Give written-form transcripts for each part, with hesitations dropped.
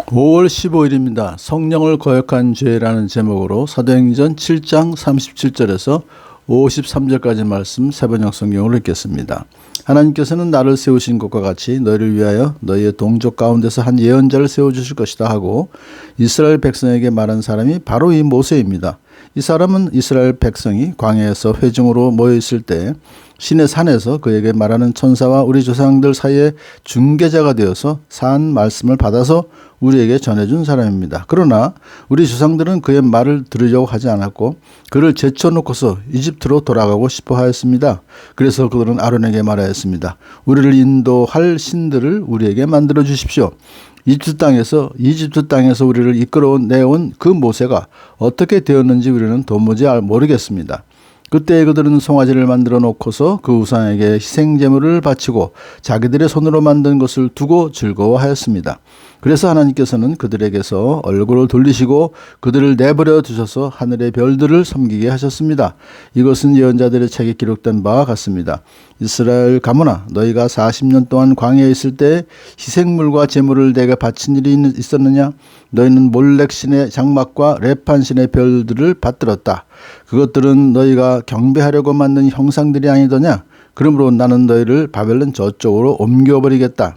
5월 15일입니다. 성령을 거역한 죄라는 제목으로 사도행전 7장 37절에서 53절까지 말씀 세번역 성경을 읽겠습니다. 하나님께서는 나를 세우신 것과 같이 너희를 위하여 너희의 동족 가운데서 한 예언자를 세워주실 것이다 하고 이스라엘 백성에게 말한 사람이 바로 이 모세입니다. 이 사람은 이스라엘 백성이 광야에서 회중으로 모여있을 때 신의 산에서 그에게 말하는 천사와 우리 조상들 사이에 중개자가 되어서 산 말씀을 받아서 우리에게 전해준 사람입니다. 그러나 우리 조상들은 그의 말을 들으려고 하지 않았고 그를 제쳐놓고서 이집트로 돌아가고 싶어 하였습니다. 그래서 그들은 아론에게 말하였습니다. 우리를 인도할 신들을 우리에게 만들어 주십시오. 이집트 땅에서 우리를 내온 그 모세가 어떻게 되었는지 우리는 도무지 모르겠습니다. 그때 그들은 송아지를 만들어 놓고서 그 우상에게 희생제물을 바치고 자기들의 손으로 만든 것을 두고 즐거워하였습니다. 그래서 하나님께서는 그들에게서 얼굴을 돌리시고 그들을 내버려 두셔서 하늘의 별들을 섬기게 하셨습니다. 이것은 예언자들의 책에 기록된 바와 같습니다. 이스라엘 가문아, 너희가 40년 동안 광야에 있을 때 희생물과 제물을 내게 바친 일이 있었느냐? 너희는 몰렉 신의 장막과 레판 신의 별들을 받들었다. 그것들은 너희가 경배하려고 만든 형상들이 아니더냐? 그러므로 나는 너희를 바벨론 저쪽으로 옮겨버리겠다.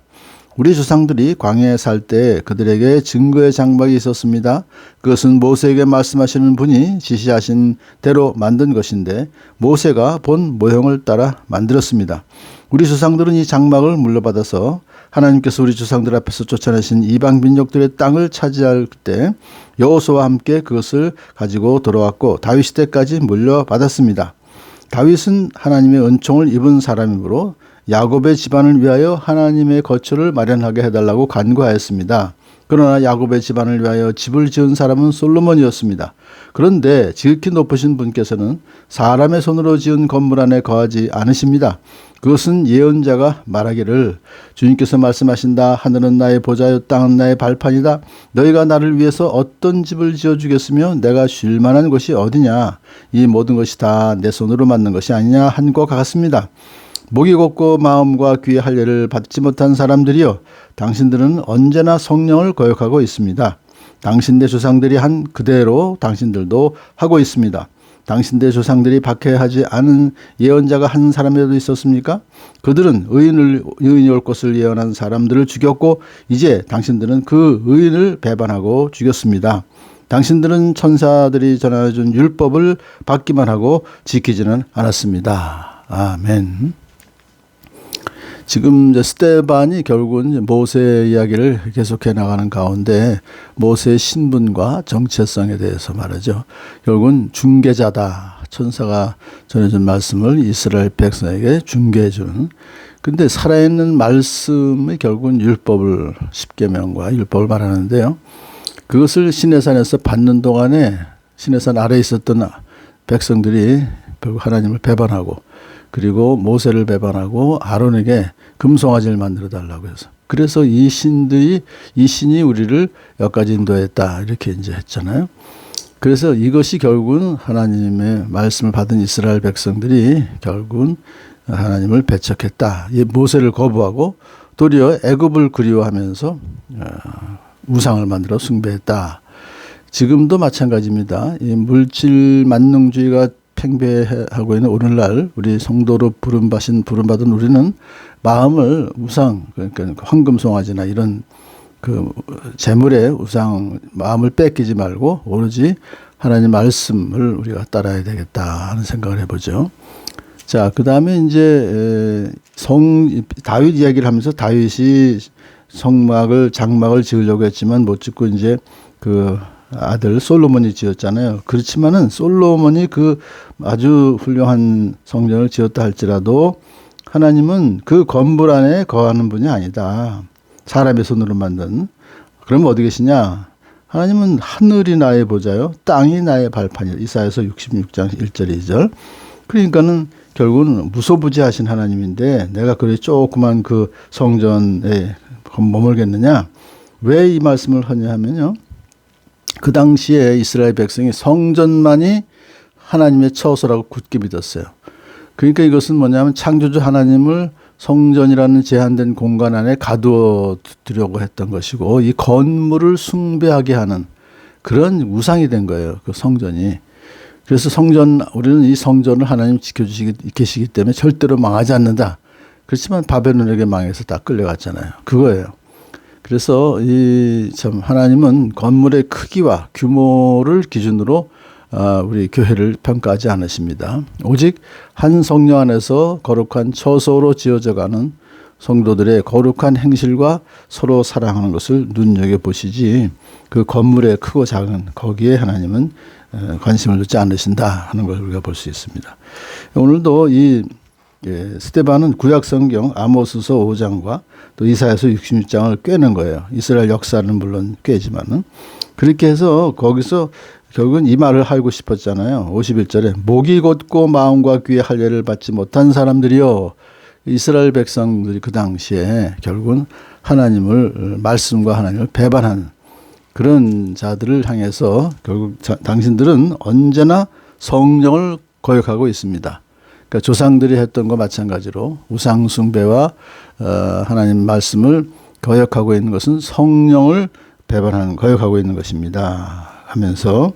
우리 조상들이 광야에 살 때 그들에게 증거의 장막이 있었습니다. 그것은 모세에게 말씀하시는 분이 지시하신 대로 만든 것인데 모세가 본 모형을 따라 만들었습니다. 우리 조상들은 이 장막을 물려받아서 하나님께서 우리 조상들 앞에서 쫓아내신 이방 민족들의 땅을 차지할 때 여호수아와 함께 그것을 가지고 돌아왔고 다윗 시대까지 물려받았습니다. 다윗은 하나님의 은총을 입은 사람이므로 야곱의 집안을 위하여 하나님의 거처를 마련하게 해달라고 간구하였습니다. 그러나 야곱의 집안을 위하여 집을 지은 사람은 솔로몬이었습니다. 그런데 지극히 높으신 분께서는 사람의 손으로 지은 건물 안에 거하지 않으십니다. 그것은 예언자가 말하기를 주님께서 말씀하신다. 하늘은 나의 보좌요 땅은 나의 발판이다. 너희가 나를 위해서 어떤 집을 지어주겠으며 내가 쉴 만한 곳이 어디냐. 이 모든 것이 다 내 손으로 만든 것이 아니냐 한 것 같습니다. 목이 곱고 마음과 귀의 할례를 받지 못한 사람들이여, 당신들은 언제나 성령을 거역하고 있습니다. 당신네 조상들이 한 그대로 당신들도 하고 있습니다. 당신네 조상들이 박해하지 않은 예언자가 한 사람이라도 있었습니까? 그들은 의인이 올 것을 예언한 사람들을 죽였고 이제 당신들은 그 의인을 배반하고 죽였습니다. 당신들은 천사들이 전해준 율법을 받기만 하고 지키지는 않았습니다. 아멘. 지금 스데반이 결국은 모세 이야기를 계속해 나가는 가운데 모세의 신분과 정체성에 대해서 말하죠. 결국은 중개자다. 천사가 전해준 말씀을 이스라엘 백성에게 중개해 주는. 근데 살아있는 말씀이 결국은 율법을, 십계명과 율법을 말하는데요. 그것을 시내산에서 받는 동안에 시내산 아래에 있었던 백성들이 결국 하나님을 배반하고 그리고 모세를 배반하고 아론에게 금송아지를 만들어 달라고 해서 그래서 이 신이 우리를 여기까지 인도했다 이렇게 이제 했잖아요. 그래서 이것이 결국은 하나님의 말씀을 받은 이스라엘 백성들이 결국은 하나님을 배척했다. 이 모세를 거부하고 도리어 애굽을 그리워하면서 우상을 만들어 숭배했다. 지금도 마찬가지입니다. 이 물질 만능주의가 팽배하고 있는 오늘날 우리 성도로 부름받은 우리는 마음을 우상, 그러니까 황금송아지나 이런 그 재물의 우상 마음을 뺏기지 말고 오로지 하나님 말씀을 우리가 따라야 되겠다 하는 생각을 해보죠. 자, 그 다음에 이제 다윗 이야기를 하면서 다윗이 장막을 지으려고 했지만 못 짓고 이제 그 아들 솔로몬이 지었잖아요. 그렇지만은 솔로몬이 그 아주 훌륭한 성전을 지었다 할지라도 하나님은 그 건물 안에 거하는 분이 아니다. 사람의 손으로 만든. 그럼 어디 계시냐? 하나님은 하늘이 나의 보좌요, 땅이 나의 발판이다. 이사야서 66장 1절 2절. 그러니까는 결국은 무소부지하신 하나님인데 내가 그래 조그만 그 성전에 머물겠느냐? 왜 이 말씀을 하냐 하면요. 그 당시에 이스라엘 백성이 성전만이 하나님의 처소라고 굳게 믿었어요. 그러니까 이것은 뭐냐면 창조주 하나님을 성전이라는 제한된 공간 안에 가두어 두려고 했던 것이고 이 건물을 숭배하게 하는 그런 우상이 된 거예요. 그 성전이. 그래서 우리는 이 성전을 하나님 계시기 때문에 절대로 망하지 않는다. 그렇지만 바벨론에게 망해서 다 끌려갔잖아요. 그거예요. 그래서 참 하나님은 건물의 크기와 규모를 기준으로 우리 교회를 평가하지 않으십니다. 오직 한 성령 안에서 거룩한 처소로 지어져가는 성도들의 거룩한 행실과 서로 사랑하는 것을 눈여겨보시지 그 건물의 크고 작은 거기에 하나님은 관심을 두지 않으신다 하는 걸 우리가 볼 수 있습니다. 오늘도 스데반은 구약성경 아모스서 5장과 또 이사야서 66장을 꿰는 거예요. 이스라엘 역사는 물론 꿰지만은 그렇게 해서 거기서 결국은 이 말을 하고 싶었잖아요. 51절에 목이 곧고 마음과 귀에 할례를 받지 못한 사람들이요. 이스라엘 백성들이 그 당시에 결국은 말씀과 하나님을 배반한 그런 자들을 향해서 결국 당신들은 언제나 성령을 거역하고 있습니다. 그러니까 조상들이 했던 것 마찬가지로 우상 숭배와 하나님 말씀을 거역하고 있는 것은 성령을 거역하고 있는 것입니다. 하면서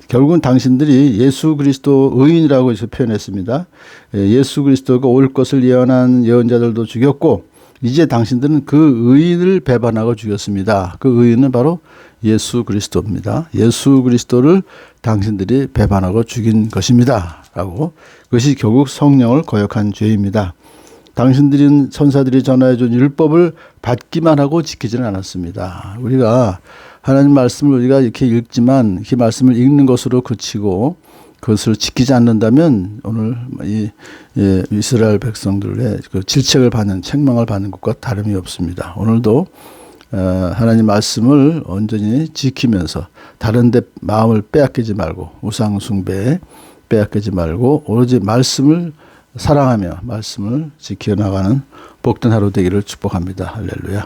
결국은 당신들이 예수 그리스도 의인이라고 표현했습니다. 예수 그리스도가 올 것을 예언한 예언자들도 죽였고 이제 당신들은 그 의인을 배반하고 죽였습니다. 그 의인은 바로 예수 그리스도입니다. 예수 그리스도를 당신들이 배반하고 죽인 것입니다. 라고 그것이 결국 성령을 거역한 죄입니다. 당신들은 천사들이 전하여 준 율법을 받기만 하고 지키지는 않았습니다. 우리가 하나님 말씀을 우리가 이렇게 읽지만 그 말씀을 읽는 것으로 그치고 그것을 지키지 않는다면 오늘 이스라엘 백성들의 그 질책을 받는 책망을 받는 것과 다름이 없습니다. 오늘도 하나님 말씀을 온전히 지키면서 다른 데 마음을 빼앗기지 말고 우상 숭배에 빼앗기지 말고 오로지 말씀을 사랑하며 말씀을 지켜나가는 복된 하루 되기를 축복합니다. 할렐루야.